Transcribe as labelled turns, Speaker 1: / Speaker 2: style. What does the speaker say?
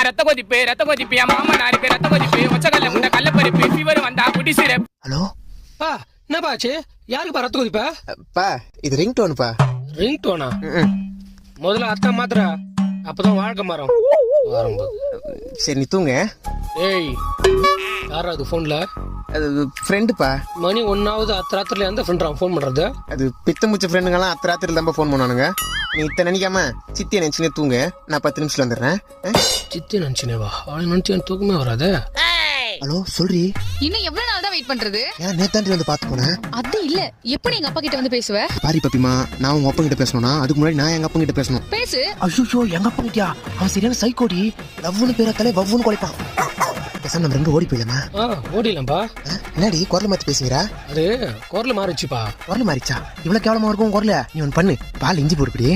Speaker 1: ரத்த கொதிப்பு என் மாமனாருக்கு ரத்த கொதிப்பு ஒச்சக்கல்ல முண்டை கள்ளப்பருப்பு ஃபீவர் வந்தா குடி சிரப்.
Speaker 2: ஹலோ
Speaker 3: என்னப்பா ஆச்சு? யாருக்குப்பா ரத்த கொதிப்பா?
Speaker 2: பா இது ரிங் டோனுப்பா.
Speaker 3: Ring Donna? முதல்ல அத்தான் மாத்திரா, அப்பதான் வாழ்க்கை மாறும்.
Speaker 2: சரி நீ தூங்க.
Speaker 3: ஏய் யாரா அது போன்ல?
Speaker 2: அது ஃப்ரெண்டுப்பா.
Speaker 3: மணி 1ஆவது அத்தராத்திரில எந்த ஃப்ரெண்ட் ஃபோன் பண்றது?
Speaker 2: அது பித்த முச்ச ஃப்ரெண்டுங்கெல்லாம் அத்தராத்திரில தான் ஃபோன் பண்ணுவானுங்க. நீ இத்தனை நினைக்காம சித்தியை நினைச்சுனே தூங்க. நான் 10 நிமிஷத்துல வந்துடுறேன்.
Speaker 3: சித்தி நினைச்சுனேவா? அவளை நினைச்சு எனக்கு தூக்கமே வராது.
Speaker 2: ஹலோ சொல்றி.
Speaker 4: இன்னும் எவ்வளவு நாள் தான் வெயிட் பண்றது?
Speaker 2: ஏன் நேத்தாண்டி வந்து பாத்து போனேன்.
Speaker 4: அது இல்ல, எப்படி எங்க அப்பா கிட்ட வந்து பேசுவ?
Speaker 2: பாரி பப்பிமா, நான் உங்க அப்பா கிட்ட பேசணும்னா அதுக்கு முன்னாடி நான் எங்க அப்பா கிட்ட பேசணும்.
Speaker 4: பேசு.
Speaker 2: ஐயோ எங்க அப்பா கிட்டயா? அவன் சரியான சைக்கோடி. லவ்னு பேரத்தாலே வவ்வுன்னு குலைப்பான். பேசாம நம்ம ரெண்டு ஓடி போயிடலாமா?
Speaker 3: ஓடிடலாம்பா.
Speaker 2: என்னடி குரல் மாத்தி பேசுகிறா?
Speaker 3: அது குரல் மாறிச்சுப்பா.
Speaker 2: குரல் மாறிச்சா? இவ்வளவு கேவலமா இருக்கும் குரல. நீ ஒன்னு பண்ணு, பால் இஞ்சி போடுப்படி.